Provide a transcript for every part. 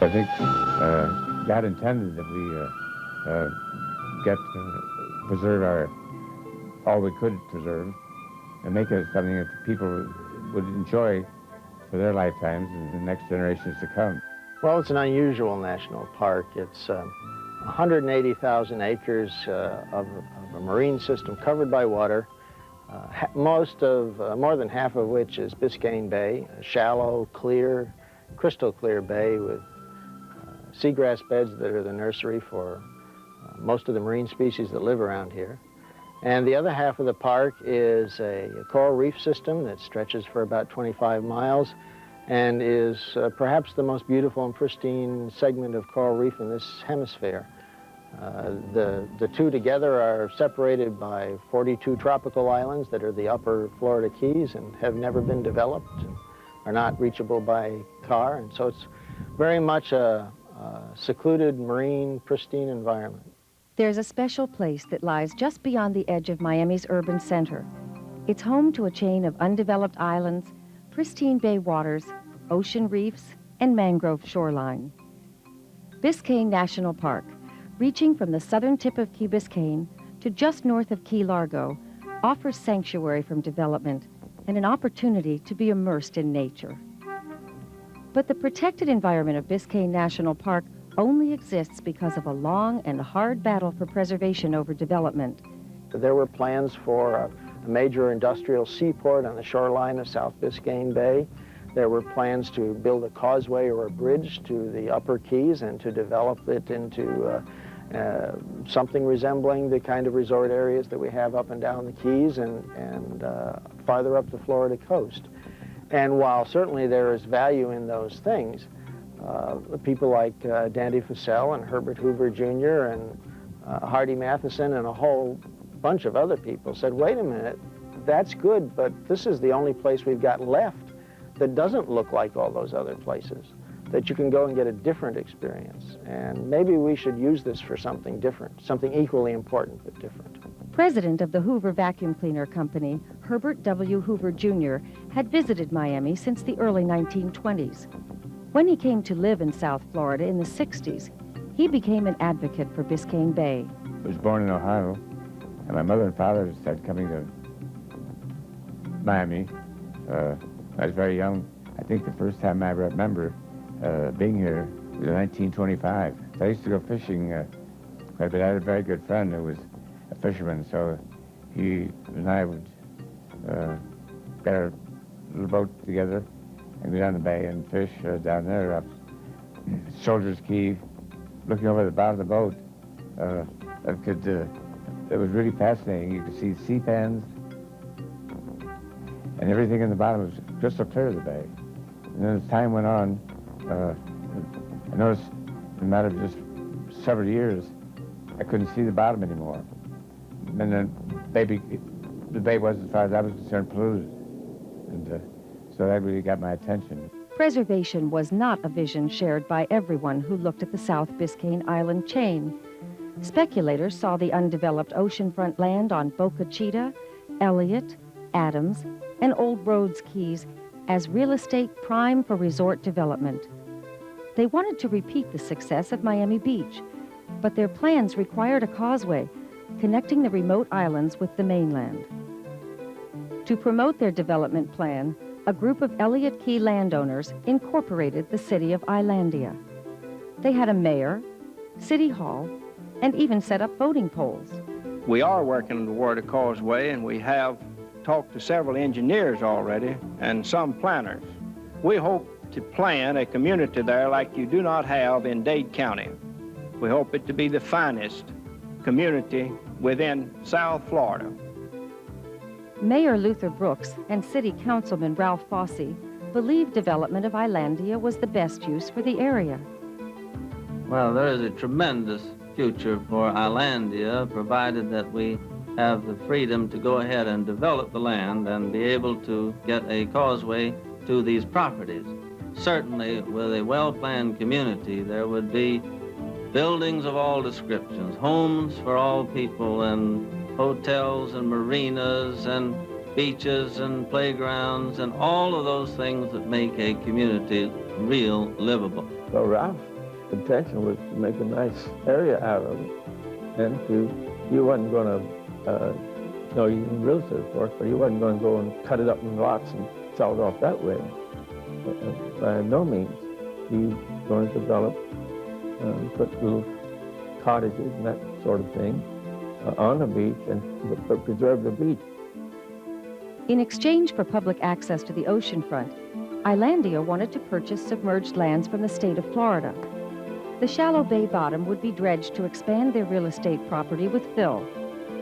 I think God intended that we preserve all we could preserve and make it something that people would enjoy for their lifetimes and the next generations to come. Well, it's an unusual national park. It's 180,000 acres of a marine system covered by water, more than half of which is Biscayne Bay, a shallow, clear, crystal clear bay with seagrass beds that are the nursery for most of the marine species that live around here. And the other half of the park is a coral reef system that stretches for about 25 miles and is perhaps the most beautiful and pristine segment of coral reef in this hemisphere. The two together are separated by 42 tropical islands that are the upper Florida Keys and have never been developed and are not reachable by car. And so it's very much a secluded, marine, pristine environment. There's a special place that lies just beyond the edge of Miami's urban center. It's home to a chain of undeveloped islands, pristine bay waters, ocean reefs, and mangrove shoreline. Biscayne National Park, reaching from the southern tip of Key Biscayne to just north of Key Largo, offers sanctuary from development and an opportunity to be immersed in nature. But the protected environment of Biscayne National Park only exists because of a long and hard battle for preservation over development. There were plans for a major industrial seaport on the shoreline of South Biscayne Bay. There were plans to build a causeway or a bridge to the upper Keys and to develop it into something resembling the kind of resort areas that we have up and down the Keys and farther up the Florida coast. And while certainly there is value in those things, people like Dandy Fussell and Herbert Hoover Jr. and Hardy Matheson and a whole bunch of other people said, wait a minute, that's good, but this is the only place we've got left that doesn't look like all those other places, that you can go and get a different experience. And maybe we should use this for something different, something equally important but different. President of the Hoover Vacuum Cleaner Company, Herbert W. Hoover Jr., had visited Miami since the early 1920s. When he came to live in South Florida in the 60s, he became an advocate for Biscayne Bay. I was born in Ohio, and my mother and father started coming to Miami. I was very young. I think the first time I remember being here was in 1925. I used to go fishing quite a bit. I had a very good friend who was a fisherman, so he and I would get our little boat together and go down the bay and fish down there up Soldier's Key, looking over the bottom of the boat. It was really fascinating. You could see sea pans, and everything in the bottom was crystal clear of the bay. And then as time went on, I noticed in a matter of just several years, I couldn't see the bottom anymore. And then the bay was, as far as I was concerned, polluted. And so that really got my attention. Preservation was not a vision shared by everyone who looked at the South Biscayne Island chain. Speculators saw the undeveloped oceanfront land on Boca Chica, Elliott, Adams, and Old Rhodes Keys as real estate prime for resort development. They wanted to repeat the success of Miami Beach, but their plans required a causeway connecting the remote islands with the mainland. To promote their development plan, a group of Elliott Key landowners incorporated the city of Islandia. They had a mayor, city hall, and even set up voting polls. We are working toward a causeway, and we have talked to several engineers already and some planners. We hope to plan a community there like you do not have in Dade County. We hope it to be the finest community within South Florida. Mayor Luther Brooks and City Councilman Ralph Fossey believed development of Islandia was the best use for the area. Well, there is a tremendous future for Islandia, provided that we have the freedom to go ahead and develop the land and be able to get a causeway to these properties. Certainly, with a well-planned community, there would be buildings of all descriptions, homes for all people, and hotels and marinas and beaches and playgrounds and all of those things that make a community real livable. Well, Ralph, intention was to make a nice area out of it, and you wasn't going to, you can drill to it, of course, but you wasn't going to go and cut it up in lots and sell it off that way. By no means. You going to develop, put little cottages and that sort of thing on the beach and preserve the beach. In exchange for public access to the oceanfront, Islandia wanted to purchase submerged lands from the state of Florida. The shallow bay bottom would be dredged to expand their real estate property with fill.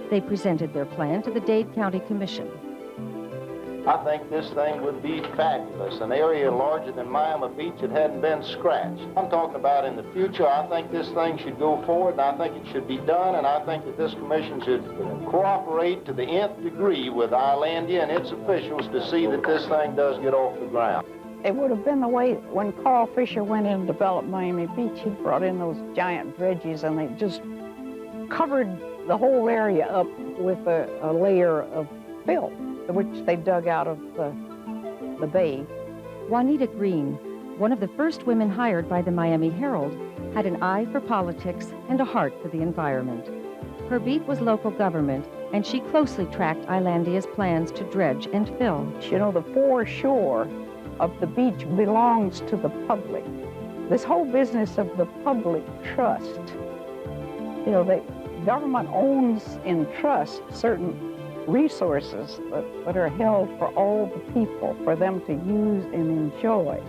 They presented their plan to the Dade County Commission. I think this thing would be fabulous. An area larger than Miami Beach that hadn't been scratched. I'm talking about in the future. I think this thing should go forward, and I think it should be done, and I think that this commission should cooperate to the nth degree with Islandia and its officials to see that this thing does get off the ground. It would have been the way when Carl Fisher went in and developed Miami Beach. He brought in those giant dredges, and they just covered the whole area up with a layer of fill, which they dug out of the bay. Juanita Greene, one of the first women hired by the Miami Herald, had an eye for politics and a heart for the environment. Her beat was local government, and she closely tracked Islandia's plans to dredge and fill. You know, the foreshore of the beach belongs to the public. This whole business of the public trust, you know, the government owns in trust certain resources that are held for all the people, for them to use and enjoy.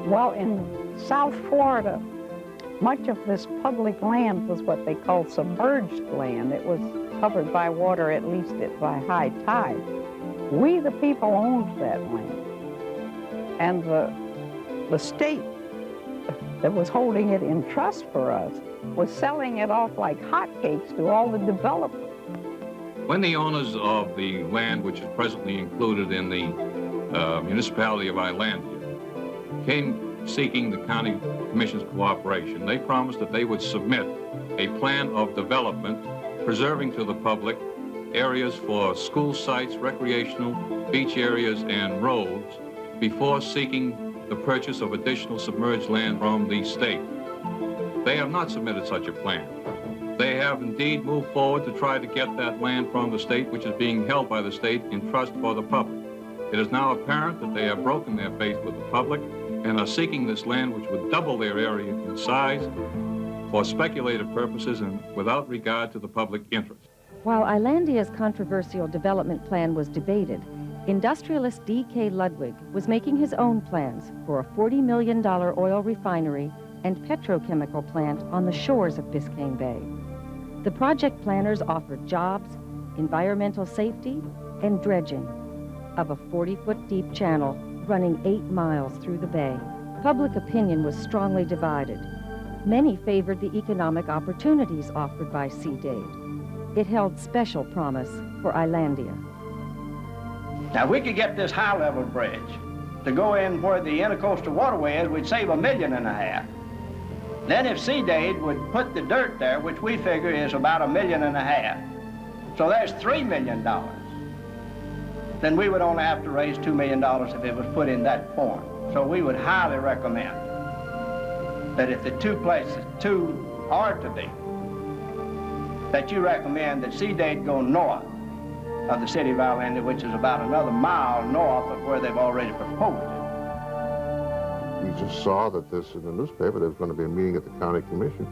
Well, in South Florida, much of this public land was what they called submerged land. It was covered by water, at least by high tide. We, the people, owned that land. And the state that was holding it in trust for us was selling it off like hotcakes to all the developers. When the owners of the land, which is presently included in the municipality of Islandia, came seeking the county commission's cooperation, they promised that they would submit a plan of development preserving to the public areas for school sites, recreational, beach areas, and roads before seeking the purchase of additional submerged land from the state. They have not submitted such a plan. They have indeed moved forward to try to get that land from the state, which is being held by the state in trust for the public. It is now apparent that they have broken their faith with the public and are seeking this land, which would double their area in size, for speculative purposes and without regard to the public interest. While Islandia's controversial development plan was debated, industrialist D.K. Ludwig was making his own plans for a $40 million oil refinery and petrochemical plant on the shores of Biscayne Bay. The project planners offered jobs, environmental safety, and dredging of a 40-foot deep channel running 8 miles through the bay. Public opinion was strongly divided. Many favored the economic opportunities offered by Dade. It held special promise for Islandia. Now, if we could get this high-level bridge to go in where the intercoastal waterway is, we'd save $1.5 million. Then if Dade would put the dirt there, which we figure is about $1.5 million, so there's $3 million. Then we would only have to raise $2 million if it was put in that form. So we would highly recommend that if the two are to be, that you recommend that Dade go north of the city of Islandia, which is about another mile north of where they've already proposed it. We just saw that this in the newspaper, there was going to be a meeting at the county commission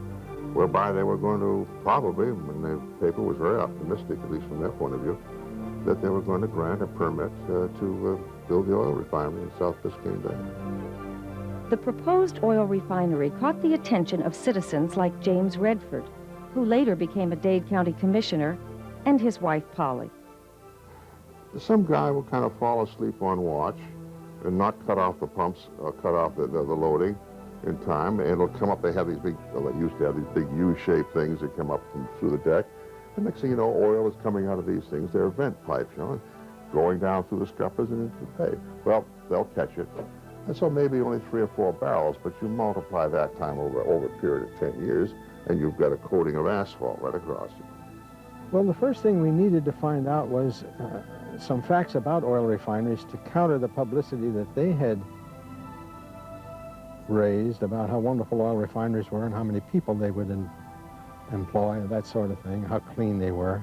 whereby they were going to probably, and the paper was very optimistic, at least from their point of view, that they were going to grant a permit to build the oil refinery in South Biscayne Bay. The proposed oil refinery caught the attention of citizens like James Redford, who later became a Dade County commissioner, and his wife, Polly. Some guy will kind of fall asleep on watch and not cut off the pumps, or cut off the loading in time, and it'll come up. They have these big, well, they used to have these big U-shaped things that come up through the deck. And next thing you know, oil is coming out of these things. They're vent pipes, you know, going down through the scuppers and into the bay. Well, they'll catch it. And so maybe only 3 or 4 barrels, but you multiply that time over a period of 10 years, and you've got a coating of asphalt right across it. Well, the first thing we needed to find out was some facts about oil refineries to counter the publicity that they had raised about how wonderful oil refineries were and how many people they would employ, that sort of thing, how clean they were.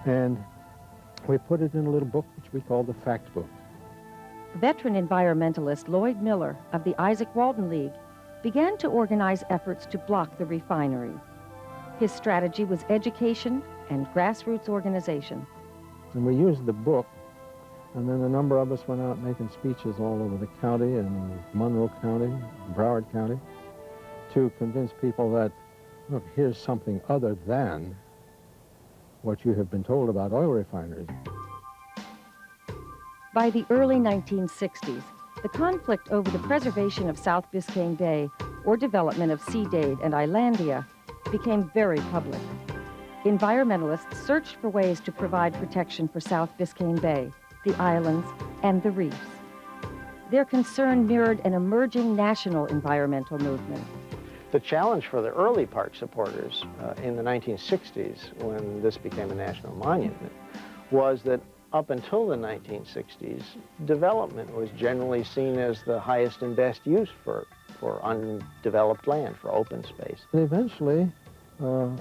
And we put it in a little book which we called the Fact Book. Veteran environmentalist Lloyd Miller of the Isaac Walton League began to organize efforts to block the refinery. His strategy was education and grassroots organization. And we used the book, and then a number of us went out making speeches all over the county and Monroe County, Broward County, to convince people that, look, here's something other than what you have been told about oil refineries. By the early 1960s, the conflict over the preservation of South Biscayne Bay or development of Sea Dade and Islandia became very public. Environmentalists searched for ways to provide protection for South Biscayne Bay, the islands, and the reefs. Their concern mirrored an emerging national environmental movement. The challenge for the early park supporters in the 1960s, when this became a national monument, was that up until the 1960s, development was generally seen as the highest and best use for undeveloped land, for open space. Eventually, there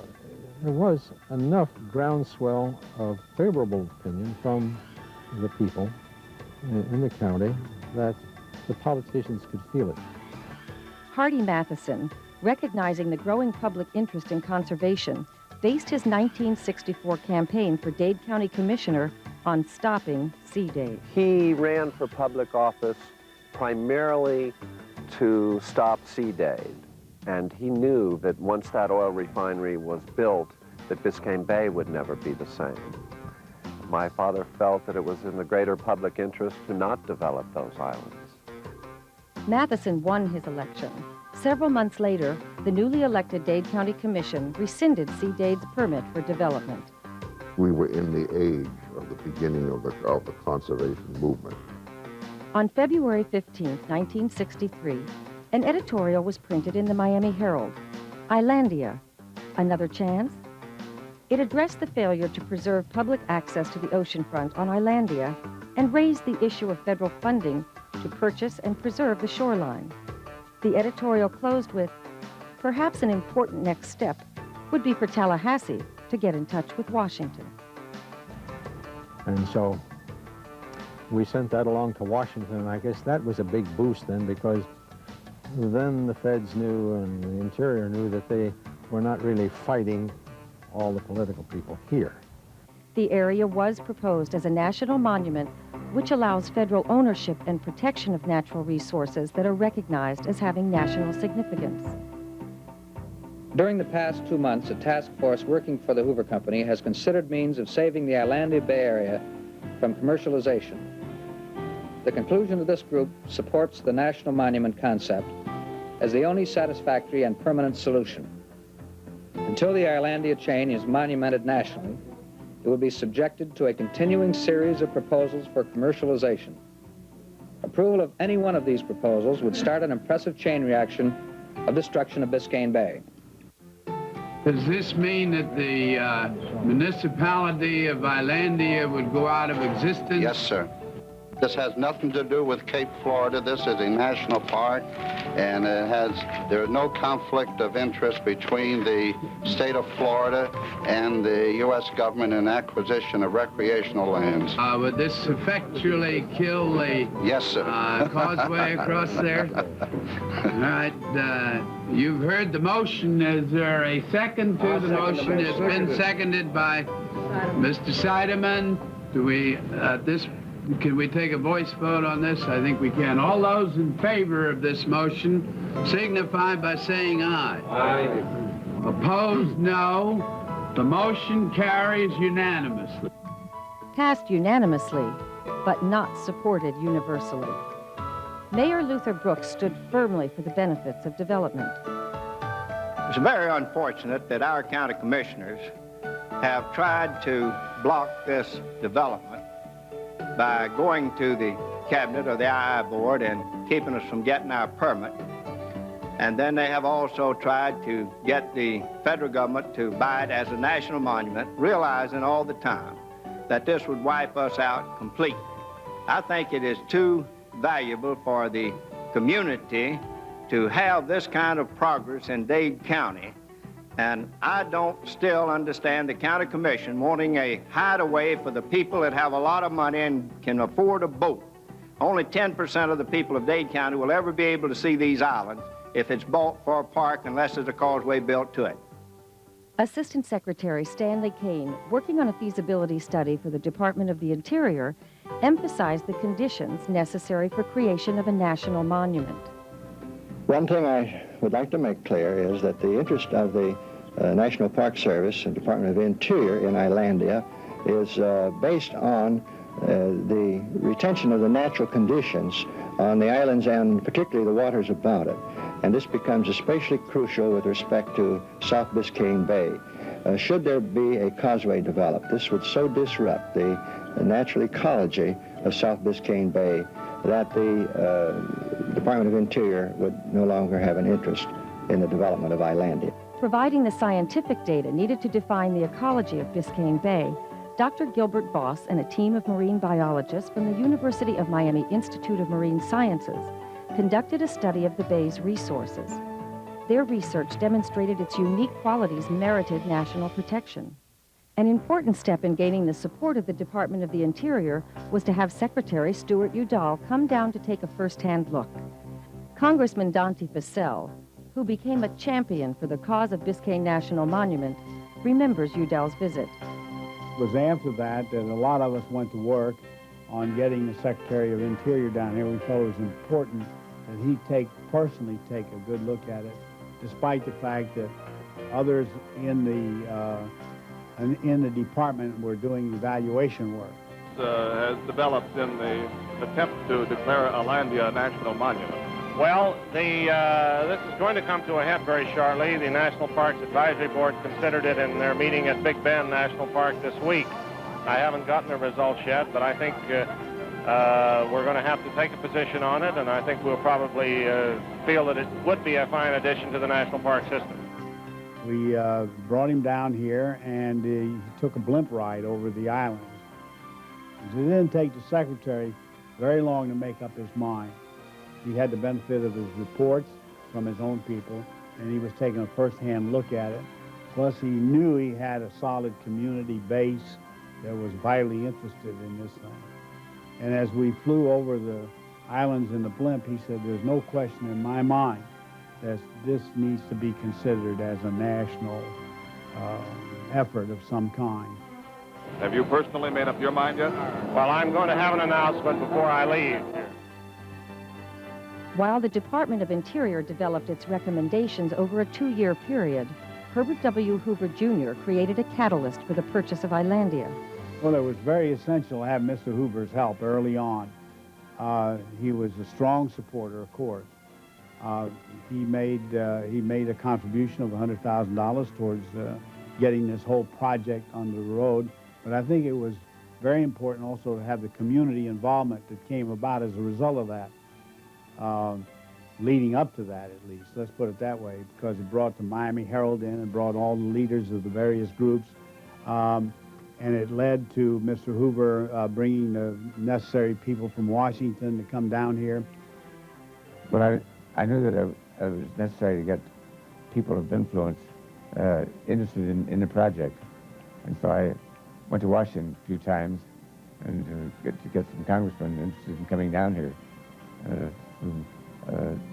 was enough groundswell of favorable opinion from the people in the county that the politicians could feel it. Hardy Matheson, recognizing the growing public interest in conservation, based his 1964 campaign for Dade County Commissioner on stopping Sea Dade. He ran for public office primarily to stop Sea Dade, and he knew that once that oil refinery was built, that Biscayne Bay would never be the same. My father felt that it was in the greater public interest to not develop those islands. Matheson won his election. Several months later, the newly elected Dade County Commission rescinded Sea Dade's permit for development. We were in the age of the beginning of the conservation movement. On February 15, 1963, an editorial was printed in the Miami Herald, Islandia, Another Chance? It addressed the failure to preserve public access to the oceanfront on Islandia and raised the issue of federal funding to purchase and preserve the shoreline. The editorial closed with, perhaps an important next step would be for Tallahassee to get in touch with Washington. And so we sent that along to Washington, and I guess that was a big boost then, because then the feds knew and the Interior knew that they were not really fighting all the political people here. The area was proposed as a national monument which allows federal ownership and protection of natural resources that are recognized as having national significance. During the past 2 months, a task force working for the Hoover Company has considered means of saving the Islandia Bay Area from commercialization. The conclusion of this group supports the national monument concept as the only satisfactory and permanent solution. Until the Islandia chain is monumented nationally, it will be subjected to a continuing series of proposals for commercialization. Approval of any one of these proposals would start an impressive chain reaction of destruction of Biscayne Bay. Does this mean that the municipality of Islandia would go out of existence? Yes, sir. This has nothing to do with Cape Florida. This is a national park, and there is no conflict of interest between the state of Florida and the U.S. government in acquisition of recreational lands. Would this effectually kill the yes, sir. Causeway across there? All right, you've heard the motion. Is there a second to the motion? It's been seconded by Mr. Seidemann. Do we, can we take a voice vote on this? I think we can. All those in favor of this motion signify by saying aye. Aye. Opposed, no. The motion carries unanimously. Passed unanimously, but not supported universally. Mayor Luther Brooks stood firmly for the benefits of development. It's very unfortunate that our county commissioners have tried to block this development by going to the cabinet or the II board and keeping us from getting our permit. And then they have also tried to get the federal government to buy it as a national monument, realizing all the time that this would wipe us out completely. I think it is too valuable for the community to have this kind of progress in Dade County. And I don't still understand the county commission wanting a hideaway for the people that have a lot of money and can afford a boat. Only 10% of the people of Dade County will ever be able to see these islands if it's bought for a park unless there's a causeway built to it. Assistant Secretary Stanley Kane, working on a feasibility study for the Department of the Interior, emphasized the conditions necessary for creation of a national monument. One thing I would like to make clear is that the interest of the National Park Service and Department of Interior in Islandia is based on the retention of the natural conditions on the islands and particularly the waters about it. And this becomes especially crucial with respect to South Biscayne Bay. Should there be a causeway developed, this would so disrupt the natural ecology of South Biscayne Bay that the Department of Interior would no longer have an interest in the development of Islandia. Providing the scientific data needed to define the ecology of Biscayne Bay, Dr. Gilbert Voss and a team of marine biologists from the University of Miami Institute of Marine Sciences conducted a study of the bay's resources. Their research demonstrated its unique qualities merited national protection. An important step in gaining the support of the Department of the Interior was to have Secretary Stuart Udall come down to take a first-hand look. Congressman Dante Fascell, who became a champion for the cause of Biscayne National Monument, remembers Udall's visit. It was after that a lot of us went to work on getting the Secretary of Interior down here. We felt it was important that he personally take a good look at it, despite the fact that others in the department were doing evaluation work. Has developed in the attempt to declare Islandia a national monument. Well, this is going to come to a head very shortly. The National Parks Advisory Board considered it in their meeting at Big Bend National Park this week. I haven't gotten the results yet, but I think we're going to have to take a position on it, and I think we'll probably feel that it would be a fine addition to the national park system. We brought him down here, and he took a blimp ride over the islands. It didn't take the Secretary very long to make up his mind. He had the benefit of his reports from his own people, and he was taking a first-hand look at it. Plus, he knew he had a solid community base that was vitally interested in this thing. And as we flew over the islands in the blimp, he said, there's no question in my mind that this needs to be considered as a national effort of some kind. Have you personally made up your mind yet? Well, I'm going to have an announcement before I leave. While the Department of Interior developed its recommendations over a 2-year period, Herbert W. Hoover, Jr. created a catalyst for the purchase of Islandia. Well, it was very essential to have Mr. Hoover's help early on. He was a strong supporter, of course. He made a contribution of $100,000 towards getting this whole project on the road. But I think it was very important also to have the community involvement that came about as a result of that. Leading up to that, at least, let's put it that way, because it brought the Miami Herald in and brought all the leaders of the various groups, and it led to Mr. Hoover bringing the necessary people from Washington to come down here. But I knew that it was necessary to get people of influence interested in the project, and so I went to Washington a few times and to get some congressmen interested in coming down here.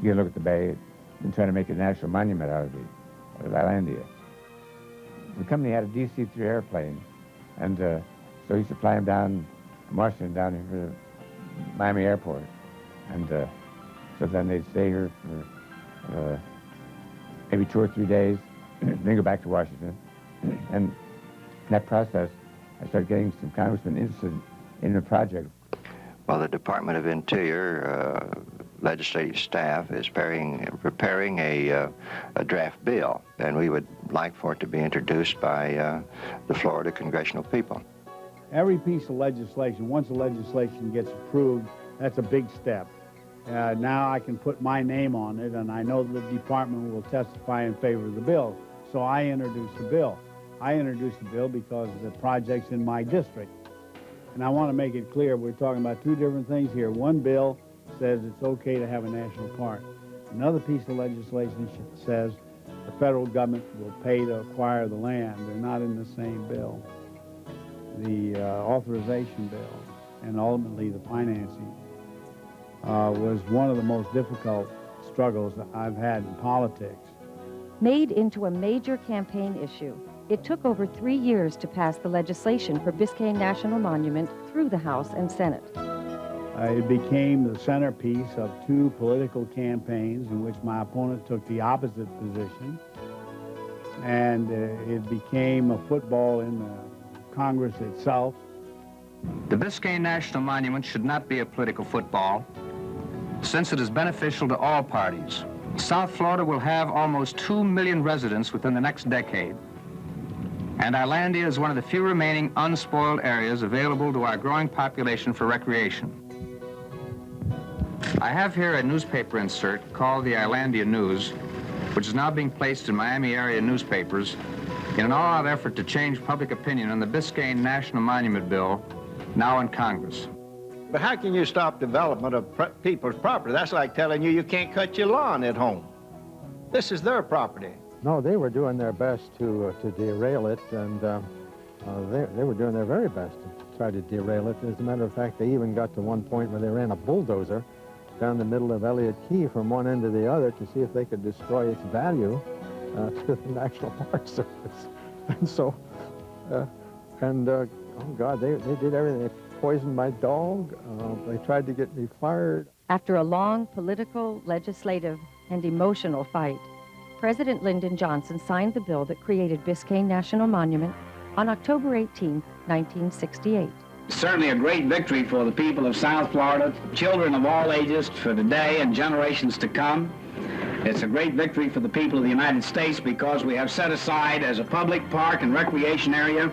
Get a look at the bay and trying to make a national monument out of Islandia. The company had a DC-3 airplane, and so he used to fly them down from Washington down here to Miami Airport. And so then they'd stay here for maybe 2 or 3 days, then go back to Washington. And in that process, I started getting some congressmen interested in the project. Well, the Department of Interior legislative staff is preparing a draft bill, and we would like for it to be introduced by the Florida congressional people. Every piece of legislation, once the legislation gets approved, that's a big step. Now I can put my name on it, and I know the department will testify in favor of the bill. So I introduced the bill. I introduced the bill because the project's in my district. And I want to make it clear, we're talking about 2 different things here. One bill says it's okay to have a national park. Another piece of legislation says the federal government will pay to acquire the land. They're not in the same bill. The authorization bill and ultimately the financing was one of the most difficult struggles that I've had in politics. Made into a major campaign issue, it took over 3 years to pass the legislation for Biscayne National Monument through the House and Senate. It became the centerpiece of 2 political campaigns in which my opponent took the opposite position. And it became a football in the Congress itself. The Biscayne National Monument should not be a political football, since it is beneficial to all parties. South Florida will have almost 2 million residents within the next decade. And Islandia is one of the few remaining unspoiled areas available to our growing population for recreation. I have here a newspaper insert called the Islandia News, which is now being placed in Miami area newspapers in an all-out effort to change public opinion on the Biscayne National Monument Bill, now in Congress. But how can you stop development of people's property? That's like telling you can't cut your lawn at home. This is their property. No, they were doing their best to derail it, and they were doing their very best to try to derail it. As a matter of fact, they even got to one point where they ran a bulldozer down the middle of Elliott Key from one end to the other to see if they could destroy its value to the National Park Service. And so, oh God, they did everything. They poisoned my dog. They tried to get me fired. After a long political, legislative, and emotional fight, President Lyndon Johnson signed the bill that created Biscayne National Monument on October 18, 1968. Certainly a great victory for the people of South Florida, children of all ages for today and generations to come. It's a great victory for the people of the United States because we have set aside as a public park and recreation area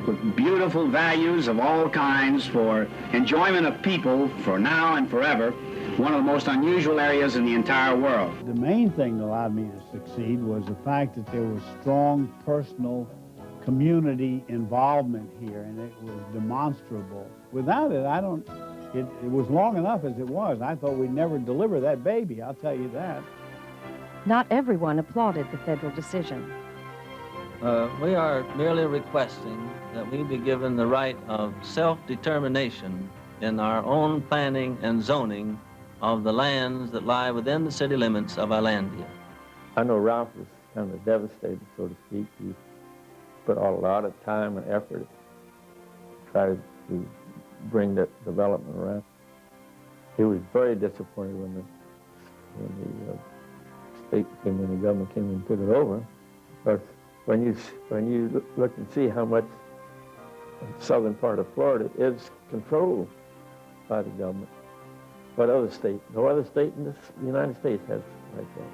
with beautiful values of all kinds for enjoyment of people for now and forever, one of the most unusual areas in the entire world. The main thing that allowed me to succeed was the fact that there was strong personal community involvement here, and it was demonstrable. Without it, it was long enough as it was. I thought we'd never deliver that baby, I'll tell you that. Not everyone applauded the federal decision. We are merely requesting that we be given the right of self-determination in our own planning and zoning of the lands that lie within the city limits of Islandia. I know Ralph was kind of devastated, so to speak. He put a lot of time and effort to try to bring that development around. He was very disappointed when the government came and took it over. But when you look and see how much the southern part of Florida is controlled by the government, what other state? No other state in the United States has like that,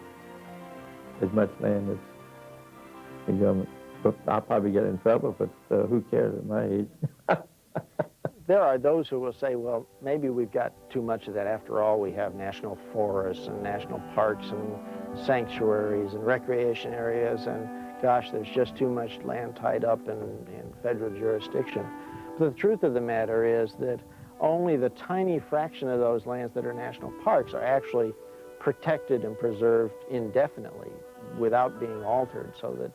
as much land as the government. But I'll probably get in trouble, but who cares at my age? There are those who will say, well, maybe we've got too much of that. After all, we have national forests and national parks and sanctuaries and recreation areas, and gosh, there's just too much land tied up in federal jurisdiction. But the truth of the matter is that only the tiny fraction of those lands that are national parks are actually protected and preserved indefinitely without being altered so that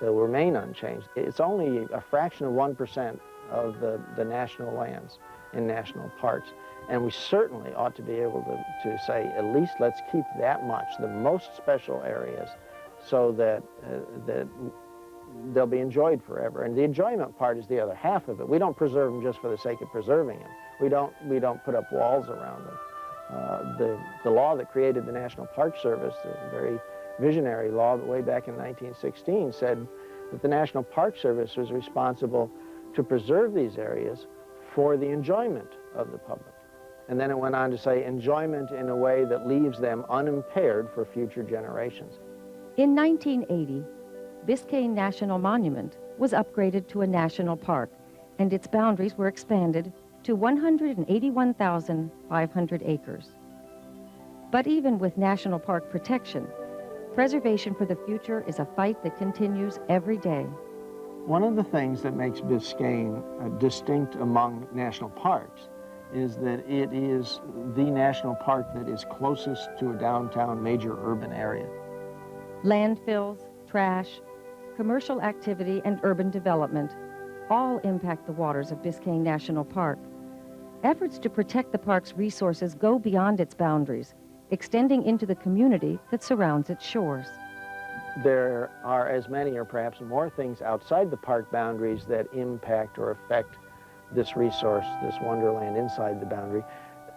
they'll remain unchanged. It's only a fraction of 1% of the national lands in national parks. And we certainly ought to be able to say, at least let's keep that much, the most special areas, so that they'll be enjoyed forever. And the enjoyment part is the other half of it. We don't preserve them just for the sake of preserving them. We don't put up walls around them. The law that created the National Park Service, the very visionary law that way back in 1916, said that the National Park Service was responsible to preserve these areas for the enjoyment of the public. And then it went on to say enjoyment in a way that leaves them unimpaired for future generations. In 1980, Biscayne National Monument was upgraded to a national park, and its boundaries were expanded to 181,500 acres. But even with national park protection, preservation for the future is a fight that continues every day. One of the things that makes Biscayne distinct among national parks is that it is the national park that is closest to a downtown major urban area. Landfills, trash, commercial activity, and urban development all impact the waters of Biscayne National Park. Efforts to protect the park's resources go beyond its boundaries, extending into the community that surrounds its shores. There are as many or perhaps more things outside the park boundaries that impact or affect this resource, this wonderland inside the boundary,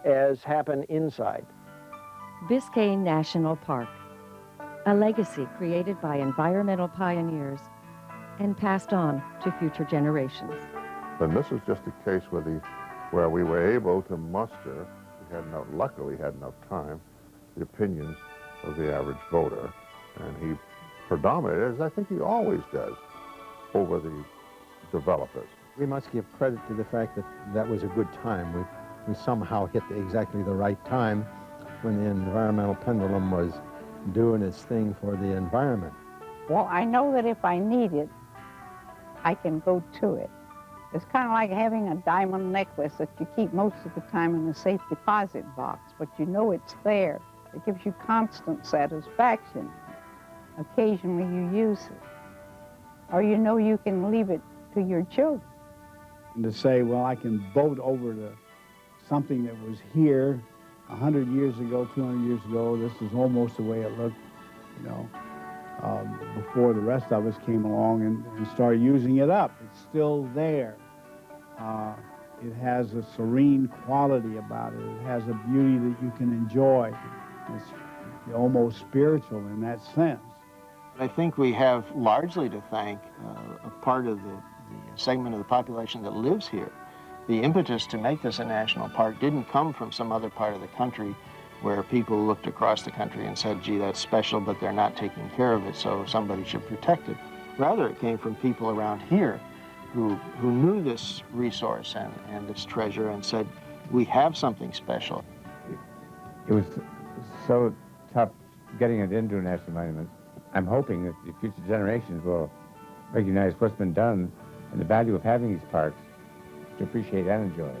as happen inside. Biscayne National Park, a legacy created by environmental pioneers and passed on to future generations. And this is just a case where we were able to muster, luckily we had enough time, the opinions of the average voter. And he predominated, as I think he always does, over the developers. We must give credit to the fact that that was a good time. We somehow hit exactly the right time when the environmental pendulum was doing its thing for the environment. Well, I know that if I need it, I can go to it. It's kind of like having a diamond necklace that you keep most of the time in a safe deposit box, but you know it's there. It gives you constant satisfaction. Occasionally you use it. Or you know you can leave it to your children. And to say, well, I can vote over to something that was here 100 years ago, 200 years ago, this is almost the way it looked, you know, before the rest of us came along and started using it up. It's still there. It has a serene quality about it. It has a beauty that you can enjoy. It's almost spiritual in that sense. I think we have largely to thank a part of the segment of the population that lives here. The impetus to make this a national park didn't come from some other part of the country where people looked across the country and said, gee, that's special, but they're not taking care of it, so somebody should protect it. Rather, it came from people around here who knew this resource and this treasure and said, we have something special. It was so tough getting it into a national monument. I'm hoping that the future generations will recognize what's been done and the value of having these parks to appreciate and enjoy.